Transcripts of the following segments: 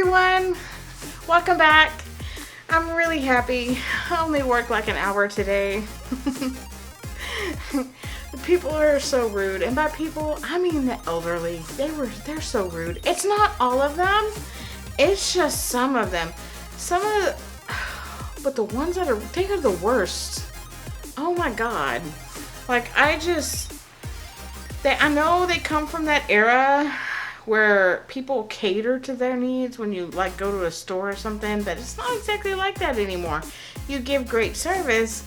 everyone, welcome back. I'm really happy. I only worked like an hour today. People are so rude, and by people I mean the elderly. They're so rude. It's not all of them, it's just some of them. But the ones that they are the worst. Oh my god. Like I know they come from that era where people cater to their needs when you like go to a store or something, but it's not exactly like that anymore. You give great service,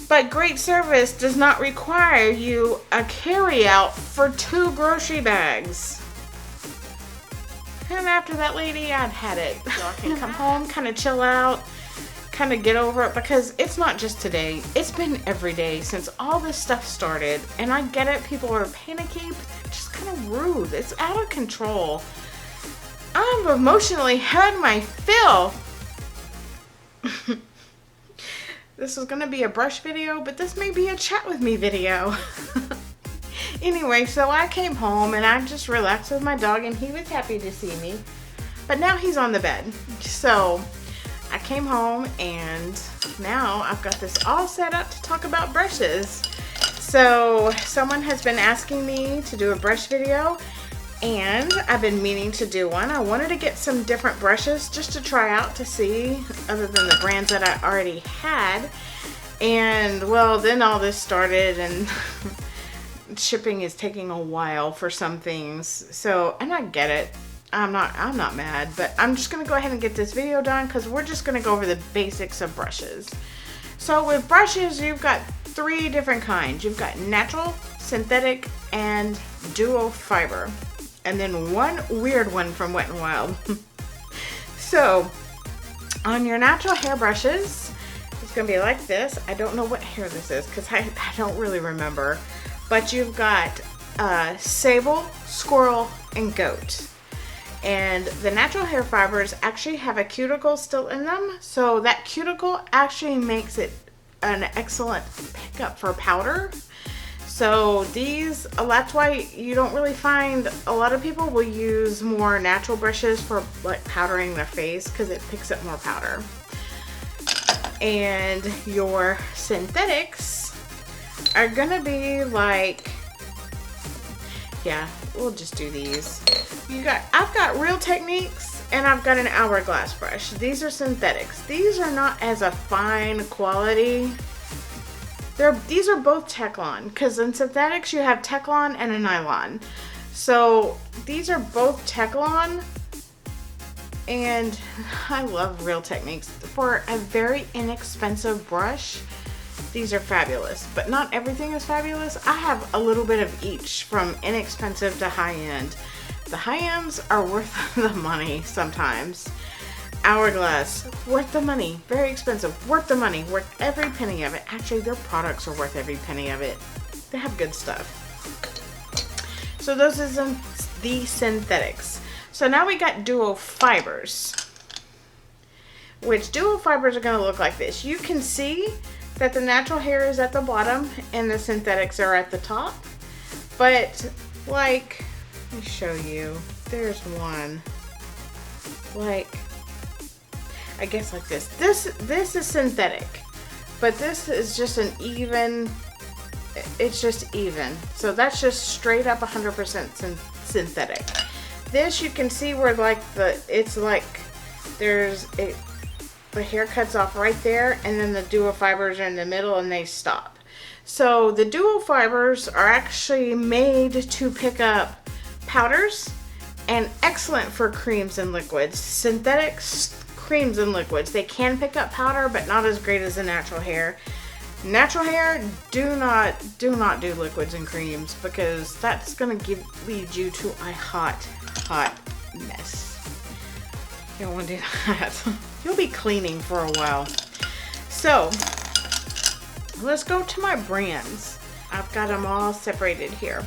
but great service does not require you a carry out for 2 grocery bags. And after that lady, I'd had it. Y'all can come home, kind of chill out, kind of get over it, because it's not just today. It's been every day since all this stuff started. And I get it, people are panicky, but they're just kind of rude. It's out of control. I've emotionally had my fill. This is gonna be a brush video, but this may be a chat with me video. Anyway, so I came home and I just relaxed with my dog and he was happy to see me. But now he's on the bed. So I came home and now I've got this all set up to talk about brushes. So someone has been asking me to do a brush video and I've been meaning to do one. I wanted to get some different brushes just to try out to see, other than the brands that I already had. And well, then all this started and shipping is taking a while for some things. So, and I get it. I'm not mad, but I'm just gonna go ahead and get this video done because we're just gonna go over the basics of brushes. So with brushes, you've got 3 different kinds. You've got natural, synthetic, and duo fiber. And then one weird one from Wet n Wild. So on your natural hair brushes, it's gonna be like this. I don't know what hair this is because I don't really remember. But you've got sable, squirrel, and goat. And the natural hair fibers actually have a cuticle still in them. So that cuticle actually makes it an excellent pickup for powder. So these, that's why you don't really find, a lot of people will use more natural brushes for like powdering their face because it picks up more powder. And your synthetics are gonna be like, yeah, we'll just do these. I've got Real Techniques and I've got an Hourglass brush. These are synthetics. These are not as a fine quality. These are both Teflon, because in synthetics you have Teflon and a nylon. So these are both Teflon, and I love Real Techniques. For a very inexpensive brush, these are fabulous, but not everything is fabulous. I have a little bit of each, from inexpensive to high end. The high ends are worth the money sometimes. Hourglass, worth the money. Very expensive, worth the money, worth every penny of it. Actually, their products are worth every penny of it. They have good stuff. So those are the synthetics. So now we got duo fibers, which duo fibers are going to look like this. You can see that the natural hair is at the bottom and the synthetics are at the top. But like, let me show you. There's one. Like, I guess like this. This is synthetic, but this is just an even, it's just even. So that's just straight up 100% synthetic. This you can see where like it's like the hair cuts off right there, and then the duo fibers are in the middle and they stop. So the duo fibers are actually made to pick up powders and excellent for creams and liquids. Synthetics, creams and liquids, they can pick up powder, but not as great as the natural hair. Natural hair, do not do liquids and creams, because that's gonna lead you to a hot mess. You don't want to do that. You'll be cleaning for a while. So let's go to my brands. I've got them all separated here.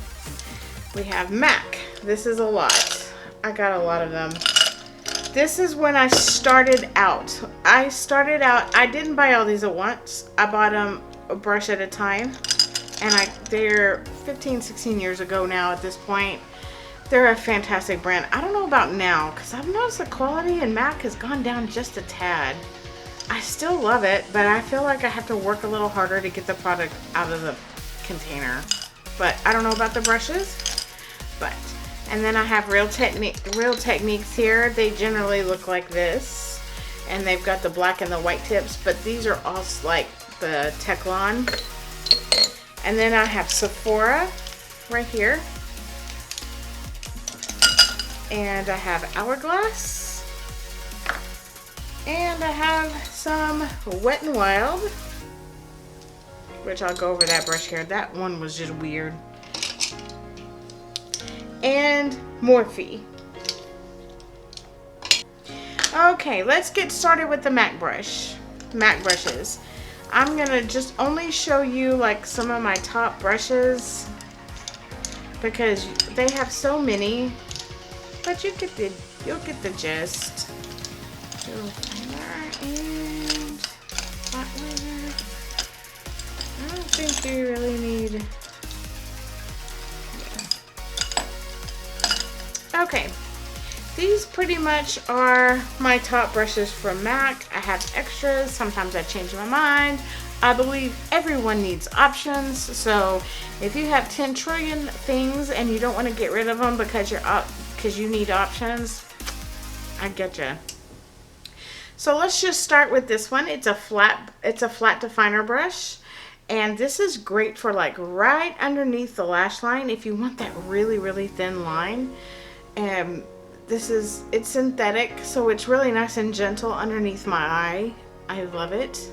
We have MAC. This is a lot. I got a lot of them. This is when I started out. I didn't buy all these at once. I bought them a brush at a time. And they're 15, 16 years ago now at this point. They're a fantastic brand. I don't know about now, because I've noticed the quality in MAC has gone down just a tad. I still love it, but I feel like I have to work a little harder to get the product out of the container. But I don't know about the brushes. But, and then I have Real Techniques here. They generally look like this. And they've got the black and the white tips, but these are all like the Teflon. And then I have Sephora right here. And I have Hourglass. And I have some Wet n Wild, which I'll go over that brush here. That one was just weird. And Morphe. Okay, let's get started with the MAC brushes. I'm gonna just only show you like some of my top brushes because they have so many, but you'll get the gist. Little filer and flat liner. I don't think you really need. Yeah. Okay. These pretty much are my top brushes from MAC. I have extras. Sometimes I change my mind. I believe everyone needs options. So if you have 10 trillion things and you don't want to get rid of them because you need options, I get you. So let's just start with this one. It's a flat definer brush. And this is great for like right underneath the lash line if you want that really, really thin line. It's synthetic, so it's really nice and gentle underneath my eye. I love it.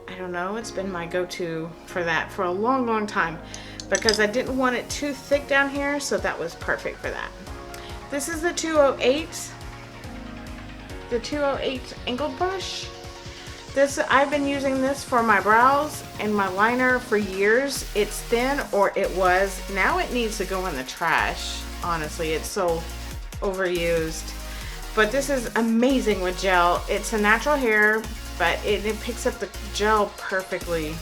I don't know, it's been my go-to for that for a long, long time because I didn't want it too thick down here, so that was perfect for that. This is the 208. The 208 angled brush. I've been using this for my brows and my liner for years. It's thin, or it was. Now it needs to go in the trash. Honestly, it's so overused. But this is amazing with gel. It's a natural hair, but it picks up the gel perfectly.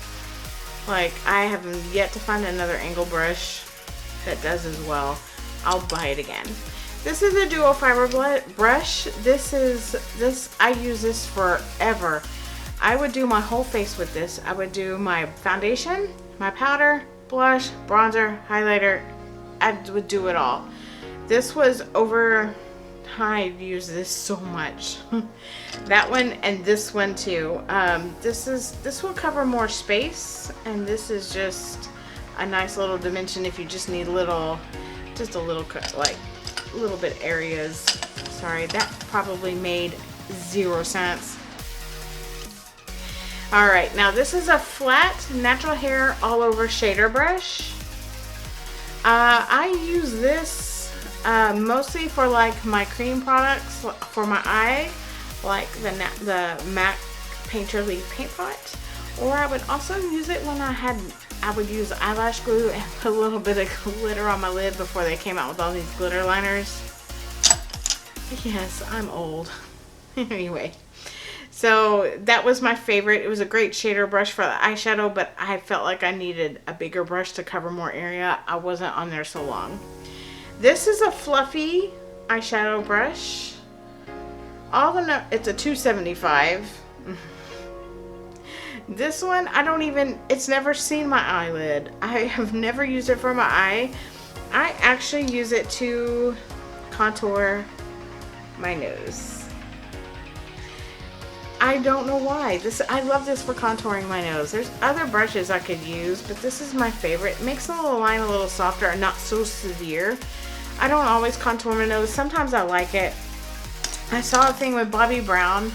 Like, I have yet to find another angle brush that does as well. I'll buy it again. This is a dual fiber brush. I use this forever. I would do my whole face with this. I would do my foundation, my powder, blush, bronzer, highlighter. I would do it all. This was I use this so much. That one and this one too. This will cover more space, and this is just a nice little dimension if you just need just a little bit areas. Sorry, that probably made 0 sense. All right, now this is a flat natural hair all over shader brush. I use this mostly for like my cream products for my eye, like the MAC Painterly Paint Pot, or I would also use it when I would use eyelash glue and put a little bit of glitter on my lid before they came out with all these glitter liners. Yes, I'm old. Anyway, so that was my favorite. It was a great shader brush for the eyeshadow, but I felt like I needed a bigger brush to cover more area. I wasn't on there so long. This is a fluffy eyeshadow brush. It's a 275. This one, it's never seen my eyelid. I have never used it for my eye. I actually use it to contour my nose. I don't know why. I love this for contouring my nose. There's other brushes I could use, but this is my favorite. It makes the line a little softer and not so severe. I don't always contour my nose. Sometimes I like it. I saw a thing with Bobbi Brown,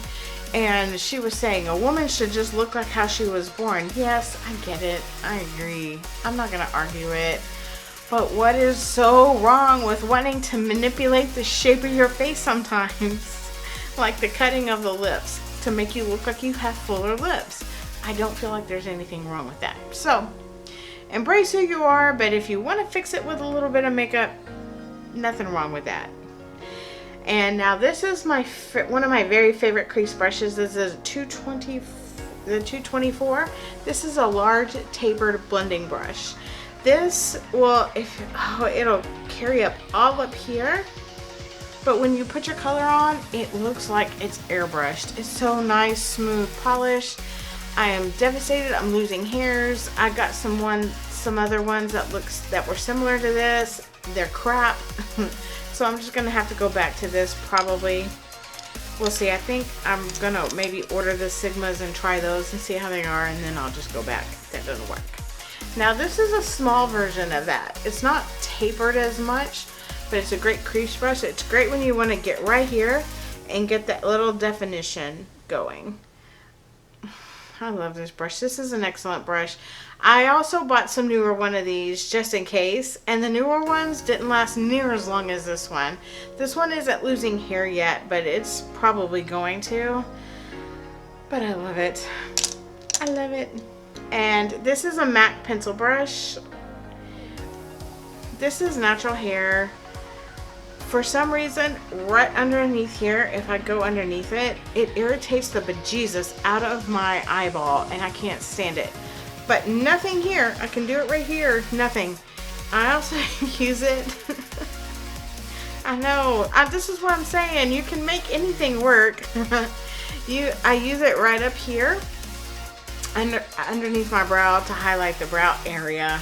and she was saying a woman should just look like how she was born. Yes, I get it. I agree. I'm not going to argue it. But what is so wrong with wanting to manipulate the shape of your face sometimes? Like the cutting of the lips to make you look like you have fuller lips. I don't feel like there's anything wrong with that. So, embrace who you are, but if you want to fix it with a little bit of makeup, nothing wrong with that. And now this is one of my very favorite crease brushes. This is the 224. This is a large tapered blending brush. This will, it'll carry up all up here, but when you put your color on, it looks like it's airbrushed. It's so nice, smooth polish. I am devastated. I'm losing hairs. I got some other ones that were similar to this. They're crap. So I'm just gonna have to go back to this probably. We'll see. I think I'm gonna maybe order the Sigmas and try those and see how they are, and then I'll just go back if that doesn't work. Now this is a small version of that. It's not tapered as much, but it's a great crease brush. It's great when you want to get right here and get that little definition going. I love this brush. This is an excellent brush. I also bought some newer one of these just in case, and the newer ones didn't last near as long as this one. This one isn't losing hair yet, but it's probably going to. But I love it. I love it. And this is a MAC pencil brush. This is natural hair. For some reason, right underneath here, if I go underneath it, it irritates the bejesus out of my eyeball, and I can't stand it. But nothing here. I can do it right here. Nothing. I also use it. I know. This is what I'm saying. You can make anything work. I use it right up here, underneath my brow, to highlight the brow area.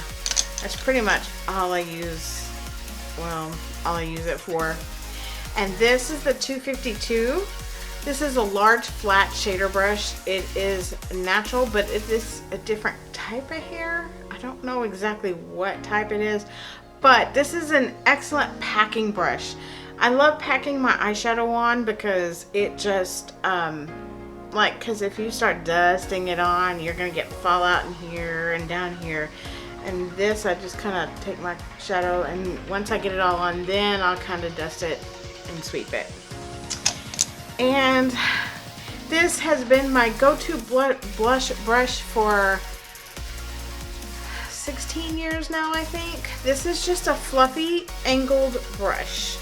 That's pretty much all I use. Well, all I use it for. And this is the 252. This is a large flat shader brush. It is natural, but it is a different type of hair. I don't know exactly what type it is, but this is an excellent packing brush. I love packing my eyeshadow on because it just because if you start dusting it on, you're gonna get fallout in here and down here. And this, I just kind of take my shadow, and once I get it all on, then I'll kind of dust it and sweep it. And this has been my go-to blush brush for 16 years now, I think. This is just a fluffy angled brush.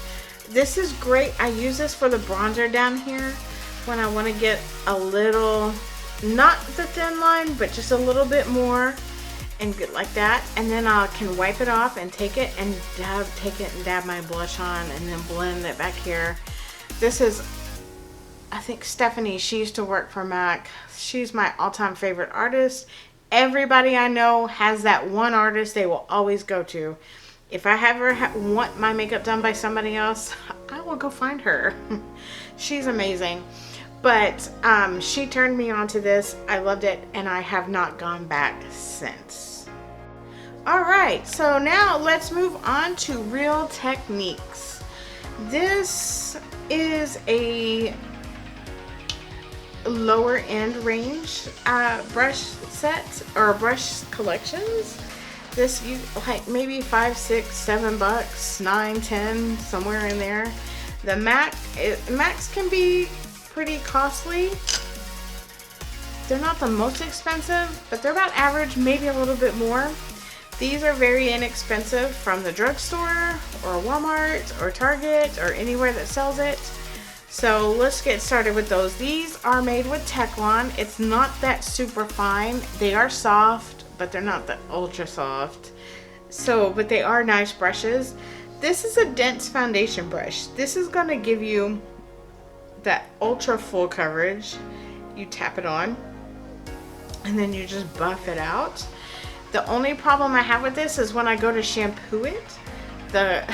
This is great. I use this for the bronzer down here when I want to get a little, not the thin line, but just a little bit more. And good like that, and then I can wipe it off and take it and dab my blush on, and then blend it back here. This is, I think Stephanie, she used to work for MAC. She's my all-time favorite artist. Everybody I know has that one artist they will always go to. If I ever want my makeup done by somebody else, I will go find her. She's amazing. But she turned me on to this. I loved it, and I have not gone back since. Alright, so now let's move on to Real Techniques. This is a lower end range brush set, or brush collections. This, you like maybe $5, $6, $7, $9, $10, somewhere in there. The Macs can be pretty costly. They're not the most expensive, but they're about average, maybe a little bit more. These are very inexpensive from the drugstore or Walmart or Target or anywhere that sells it. So let's get started with those. These are made with Teflon. It's not that super fine. They are soft, but they're not that ultra soft. So, but they are nice brushes. This is a dense foundation brush. This is going to give you that ultra full coverage. You tap it on and then you just buff it out. The only problem I have with this is when I go to shampoo it, the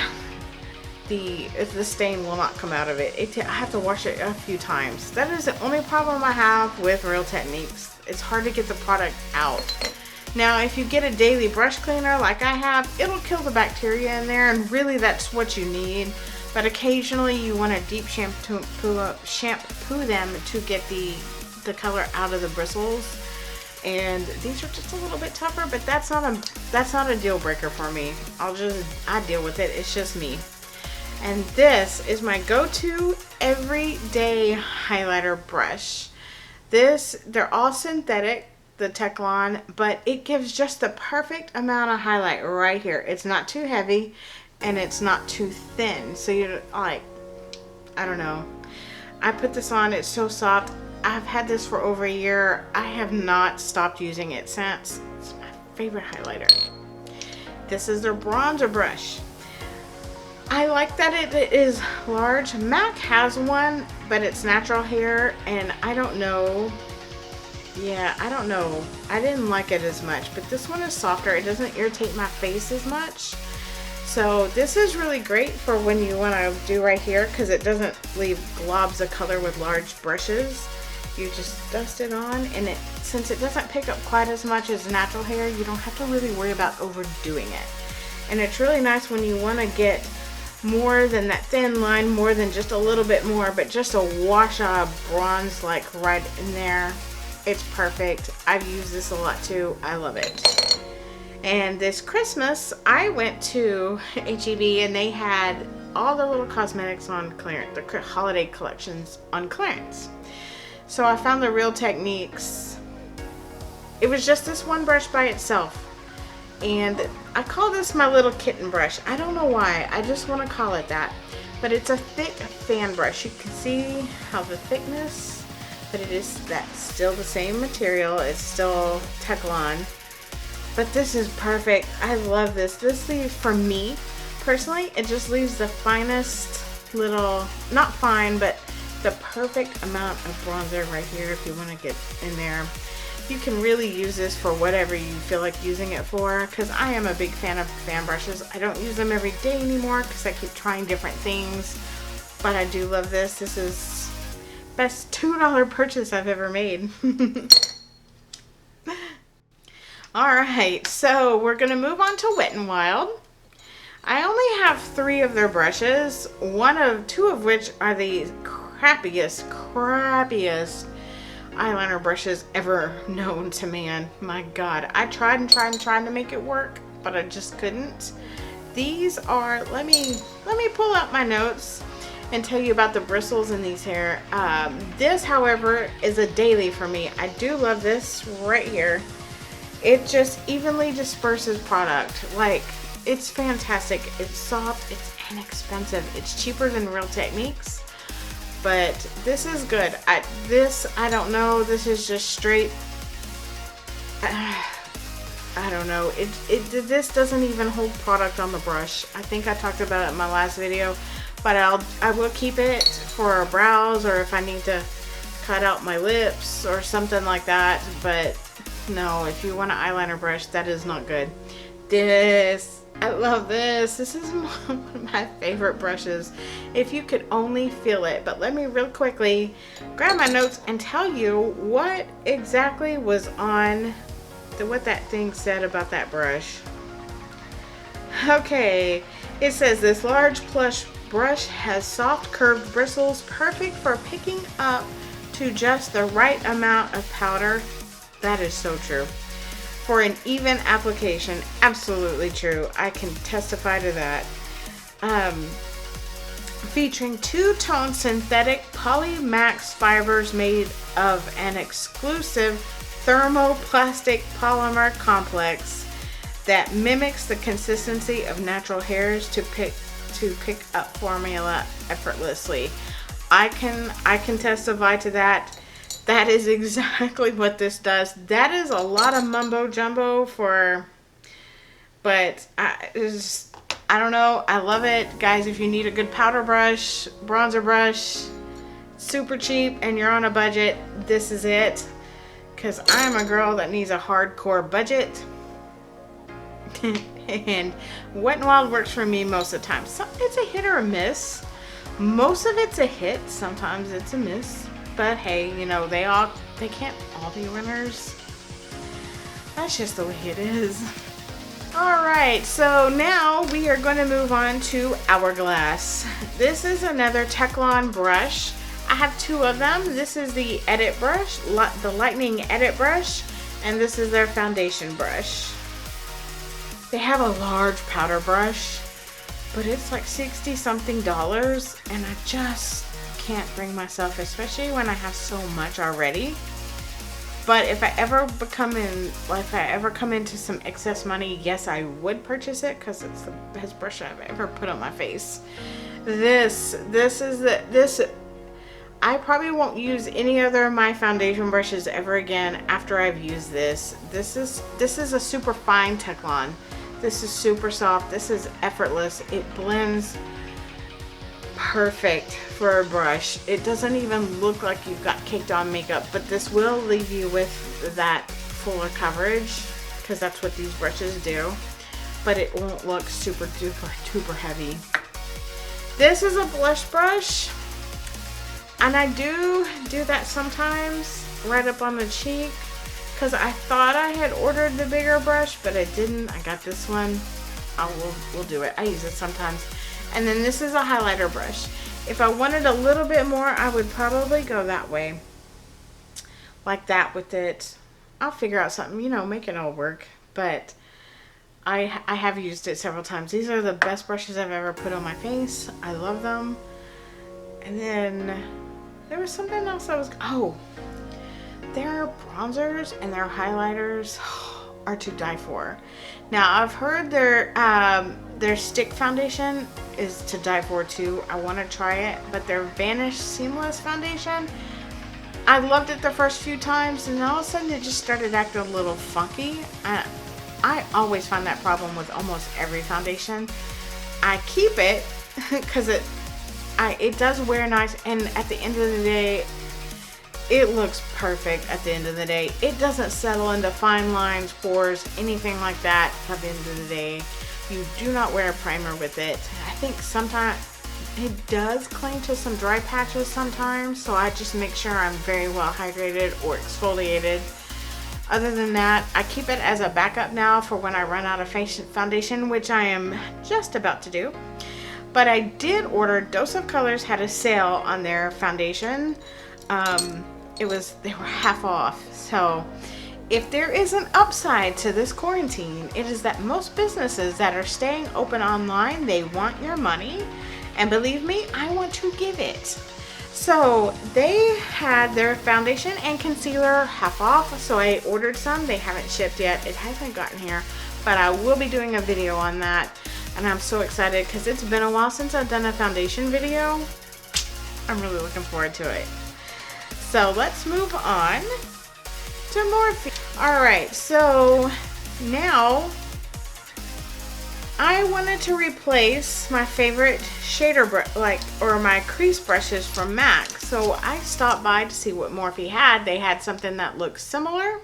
stain will not come out of it. I have to wash it a few times. That is the only problem I have with Real Techniques. It's hard to get the product out. Now, if you get a daily brush cleaner like I have, it'll kill the bacteria in there, and really that's what you need. But occasionally you want to deep shampoo them to get the color out of the bristles. And these are just a little bit tougher, but that's not a deal breaker for me. I deal with it. It's just me. And this is my go-to everyday highlighter brush. They're all synthetic, the Teflon, but it gives just the perfect amount of highlight right here. It's not too heavy and it's not too thin. So you're like, I don't know. I put this on, it's so soft. I've had this for over a year. I have not stopped using it since. It's my favorite highlighter. This is their bronzer brush. I like that it is large. MAC has one, but it's natural hair, and I don't know. Yeah, I don't know. I didn't like it as much, but this one is softer. It doesn't irritate my face as much. So this is really great for when you want to do right here, because it doesn't leave globs of color with large brushes. You just dust it on, and since it doesn't pick up quite as much as natural hair, you don't have to really worry about overdoing it. And it's really nice when you want to get more than that thin line, more than just a little bit more, but just a wash of bronze like right in there. It's perfect. I've used this a lot too. I love it. And this Christmas, I went to H-E-B and they had all the little cosmetics on clearance, the holiday collections on clearance. So I found the Real Techniques. It was just this one brush by itself. And I call this my little kitten brush. I don't know why. I just want to call it that. But it's a thick fan brush. You can see how the thickness, but it is still the same material. It's still Teflon. But this is perfect. I love this. This leaves, for me personally, it just leaves the finest little, not fine, but the perfect amount of bronzer right here if you want to get in there. You can really use this for whatever you feel like using it for, because I am a big fan of fan brushes. I don't use them every day anymore because I keep trying different things, but I do love this. This is best $2 purchase I've ever made. Alright, so we're going to move on to Wet n Wild. I only have 3 of their brushes, 2 of which are the crappiest eyeliner brushes ever known to man. My God, I tried to make it work, but I just couldn't. These are, let me pull up my notes and tell you about the bristles in these hair. This, however, is a daily for me. I do love this right here. It just evenly disperses product. Like, it's fantastic. It's soft, it's inexpensive. It's cheaper than Real Techniques. But this is good. I don't know. This is just straight. I don't know. This doesn't even hold product on the brush. I think I talked about it in my last video, but I will keep it for brows or if I need to cut out my lips or something like that. But no, if you want an eyeliner brush, that is not good. I love this. This is one of my favorite brushes. If you could only feel it. But let me real quickly grab my notes and tell you what exactly was on what that thing said about that brush. Okay, it says this large plush brush has soft curved bristles, perfect for picking up to just the right amount of powder. That is so true. For an even application, absolutely true. I can testify to that. Featuring 2-tone synthetic polymax fibers made of an exclusive thermoplastic polymer complex that mimics the consistency of natural hairs to pick up formula effortlessly. I can testify to that. That is exactly what this does. That is a lot of mumbo jumbo but I don't know. I love it. Guys, if you need a good powder brush, bronzer brush, super cheap, and you're on a budget, this is it. Because I'm a girl that needs a hardcore budget. And Wet n Wild works for me most of the time. So it's a hit or a miss. Most of it's a hit. Sometimes it's a miss. But hey, you know, they can't all be winners. That's just the way it is. Alright, so now we are going to move on to Hourglass. This is another Teflon brush. I have 2 of them. This is the edit brush, the lightning edit brush, and this is their foundation brush. They have a large powder brush, but it's like $60 something, and I just can't bring myself, especially when I have so much already. But if I ever come into some excess money, yes, I would purchase it because it's the best brush I've ever put on my face. I probably won't use any other of my foundation brushes ever again after I've used this. This is a super fine Teflon. This is super soft. This is effortless. It blends perfect for a brush. It doesn't even look like you've got caked on makeup, but this will leave you with that fuller coverage because that's what these brushes do, but it won't look super duper heavy. This is a blush brush, and I do that sometimes right up on the cheek because I thought I had ordered the bigger brush, but I didn't. I got this one. We'll do it. I use it sometimes. And then this is a highlighter brush. If I wanted a little bit more, I would probably go that way. Like that with it. I'll figure out something, you know, make it all work. But I have used it several times. These are the best brushes I've ever put on my face. I love them. And then there was something else oh, their bronzers and their highlighters are to die for. Now I've heard their stick foundation is to die for too. I want to try it, but their Vanish Seamless foundation, I loved it the first few times, and all of a sudden it just started acting a little funky. I always find that problem with almost every foundation. I keep it because it does wear nice, and at the end of the day, it looks perfect at the end of the day. It doesn't settle into fine lines, pores, anything like that at the end of the day. You do not wear a primer with it. I think sometimes it does cling to some dry patches sometimes, so I just make sure I'm very well hydrated or exfoliated. Other than that, I keep it as a backup now for when I run out of foundation, which I am just about to do. But I did order, Dose of Colors had a sale on their foundation. They were half off. So if there is an upside to this quarantine, it is that most businesses that are staying open online, they want your money. And believe me, I want to give it. So they had their foundation and concealer half off. So I ordered some. They haven't shipped yet. It hasn't gotten here, but I will be doing a video on that. And I'm so excited because it's been a while since I've done a foundation video. I'm really looking forward to it. So let's move on to Morphe. Alright, so now I wanted to replace my favorite shader brush, or my crease brushes from MAC. So I stopped by to see what Morphe had. They had something that looks similar.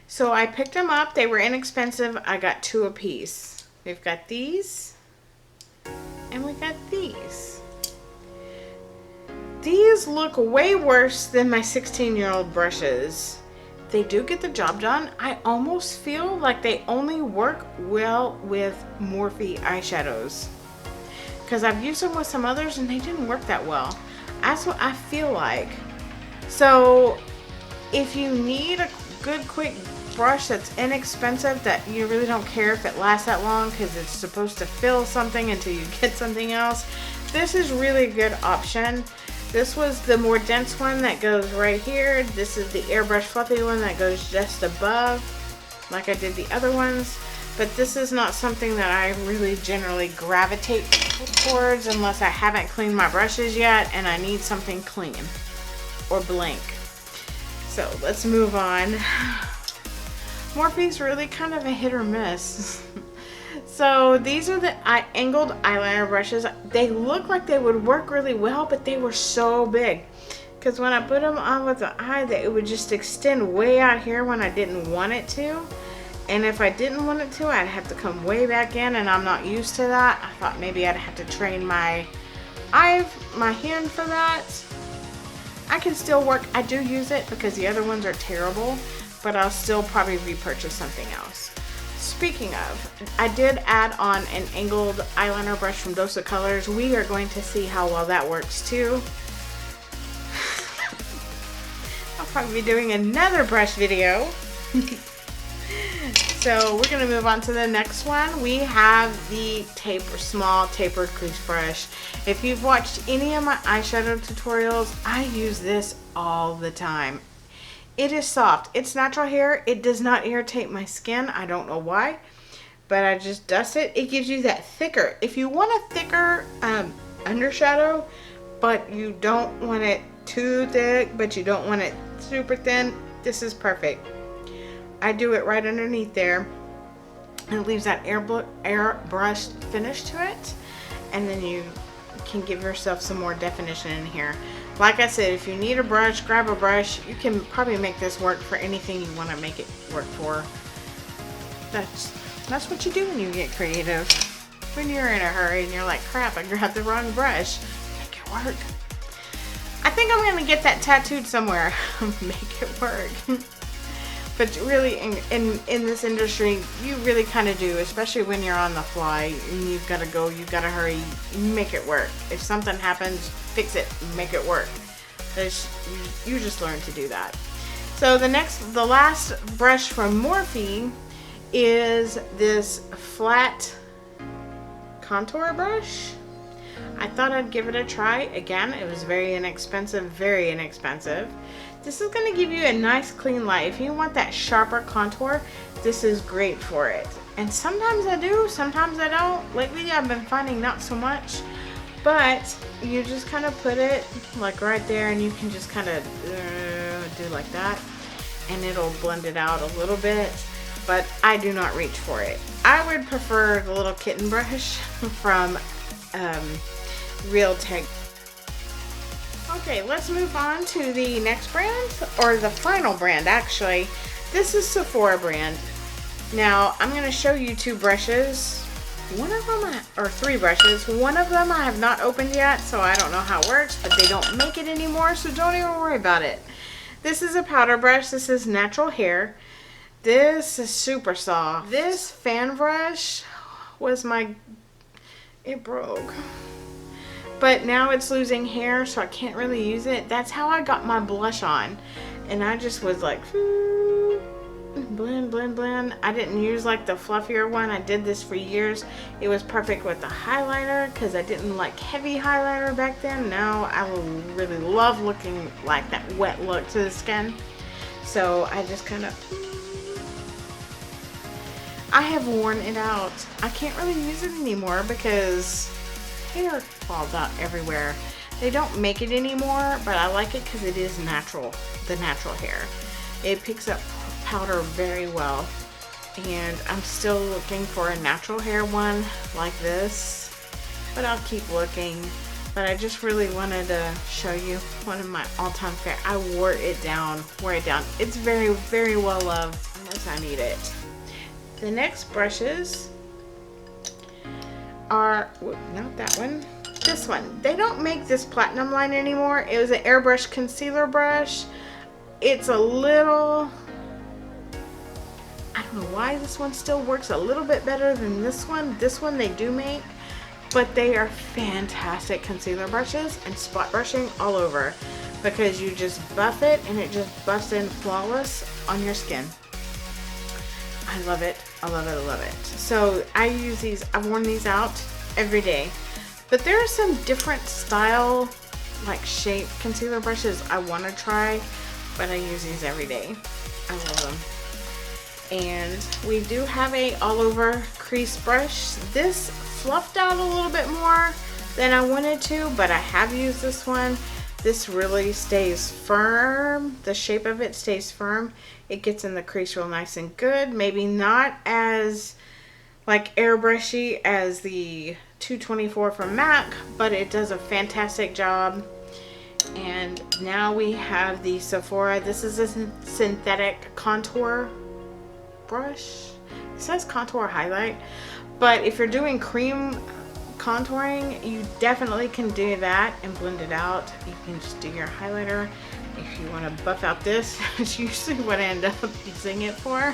So I picked them up. They were inexpensive. I got 2 apiece. We've got these and we got these. These look way worse than my 16-year-old brushes. They do get the job done. I almost feel like they only work well with Morphe eyeshadows, because I've used them with some others and they didn't work that well. That's what I feel like. So if you need a good quick brush that's inexpensive, that you really don't care if it lasts that long because it's supposed to fill something until you get something else, this is really a good option. This was the more dense one that goes right here. This is the airbrush fluffy one that goes just above, like I did the other ones. But this is not something that I really generally gravitate towards unless I haven't cleaned my brushes yet and I need something clean or blank. So let's move on. Morphe's really kind of a hit or miss. So these are the angled eyeliner brushes. They look like they would work really well, but they were so big. Because when I put them on with the eye, it would just extend way out here when I didn't want it to. And if I didn't want it to, I'd have to come way back in, and I'm not used to that. I thought maybe I'd have to train my hand for that. I can still work. I do use it because the other ones are terrible, but I'll still probably repurchase something else. Speaking of, I did add on an angled eyeliner brush from Dose of Colors. We are going to see how well that works too. I'll probably be doing another brush video. So we're going to move on to the next one. We have the small tapered crease brush. If you've watched any of my eyeshadow tutorials, I use this all the time. It is soft. It's natural hair. It does not irritate my skin. I don't know why, but I just dust it. It gives you that thicker. If you want a thicker undershadow, but you don't want it too thick, but you don't want it super thin, this is perfect. I do it right underneath there. and it leaves that airbrush finish to it, and then you can give yourself some more definition in here. Like I said, if you need a brush, grab a brush. You can probably make this work for anything you want to make it work for. That's what you do when you get creative. When you're in a hurry and you're like, crap, I grabbed the wrong brush. Make it work. I think I'm gonna get that tattooed somewhere. Make it work. But really, in this industry, you really kind of do, especially when you're on the fly and you've got to go, you've got to hurry, make it work. If something happens, fix it, make it work. You just learn to do that. So the last brush from Morphe is this flat contour brush. I thought I'd give it a try. Again, it was very inexpensive, very inexpensive. This is going to give you a nice clean light. If you want that sharper contour, this is great for it. And sometimes I do, sometimes I don't. Lately I've been finding not so much. But you just kind of put it like right there, and you can just kind of do like that. And it'll blend it out a little bit. But I do not reach for it. I would prefer the little kitten brush from Real Tech. Okay, let's move on to the next brand, or the final brand actually. This is Sephora brand. Now, I'm going to show you two brushes. One of them, or three brushes. One of them I have not opened yet, so I don't know how it works, but they don't make it anymore, so don't even worry about it. This is a powder brush. This is natural hair. This is super soft. This fan brush was it broke. But now it's losing hair, so I can't really use it. That's how I got my blush on. And I just was like, blend, blend, blend. I didn't use like the fluffier one. I did this for years. It was perfect with the highlighter because I didn't like heavy highlighter back then. Now I really love looking like that wet look to the skin. So I just kind of... I have worn it out. I can't really use it anymore because hair falls out everywhere. They don't make it anymore, but I like it because it is natural, the natural hair. It picks up powder very well, and I'm still looking for a natural hair one like this, but I'll keep looking. But I just really wanted to show you one of my all-time favorite. I wore it down. It's very, very well loved unless I need it. The next brushes are, not that one, this one. They don't make this platinum line anymore. It was an airbrush concealer brush. It's a little, I don't know why this one still works a little bit better than this one. This one they do make, but they are fantastic concealer brushes and spot brushing all over because you just buff it and it just buffs in flawless on your skin. I love it. I love it. I love it. So I use these. I've worn these out every day. But there are some different style, like shape concealer brushes I want to try, but I use these every day. I love them. And we do have a all over crease brush. This fluffed out a little bit more than I wanted to, but I have used this one. This really stays firm. The shape of it stays firm. It gets in the crease real nice and good. Maybe not as like airbrushy as the 224 from MAC, but it does a fantastic job. And now we have the Sephora. This is a synthetic contour brush. It says contour highlight, but if you're doing cream contouring, you definitely can do that and blend it out. You can just do your highlighter. If you want to buff out this, it's usually what I end up using it for.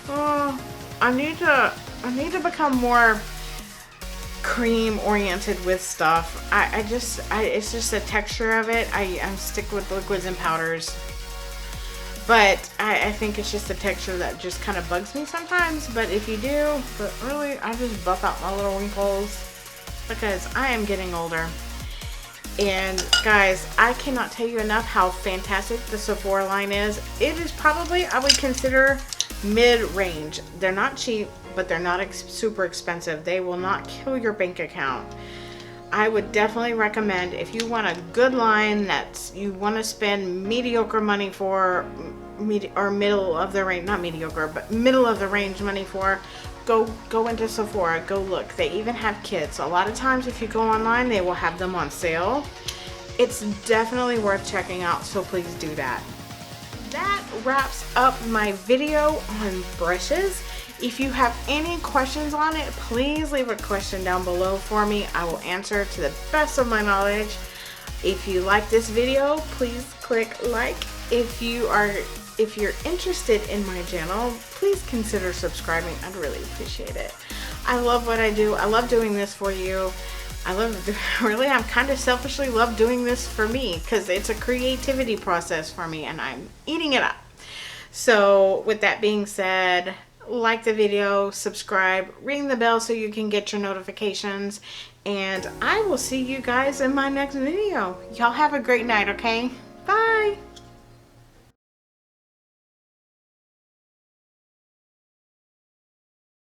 Oh, I need to become more cream oriented with stuff. It's just the texture of it. I stick with liquids and powders, but I think it's just the texture that just kind of bugs me sometimes. But if you do, but really, I just buff out my little wrinkles because I am getting older. And guys, I cannot tell you enough how fantastic the Sephora line is. It is probably, I would consider, mid-range. They're not cheap, but they're not super expensive. They will not kill your bank account. I would definitely recommend, if you want a good line that you want to spend mediocre money for, or middle of the range, not mediocre, but middle of the range money for, go into Sephora, go look. They even have kits. A lot of times if you go online, they will have them on sale. It's definitely worth checking out, so please do that. That wraps up my video on brushes. If you have any questions on it, please leave a question down below for me. I will answer to the best of my knowledge. If you like this video, please click like. If you're interested in my channel, please consider subscribing. I'd really appreciate it. I love what I do. I love doing this for you. I'm kind of selfishly love doing this for me because it's a creativity process for me and I'm eating it up. So with that being said, like the video, subscribe, ring the bell so you can get your notifications, and I will see you guys in my next video. Y'all have a great night, okay? Bye!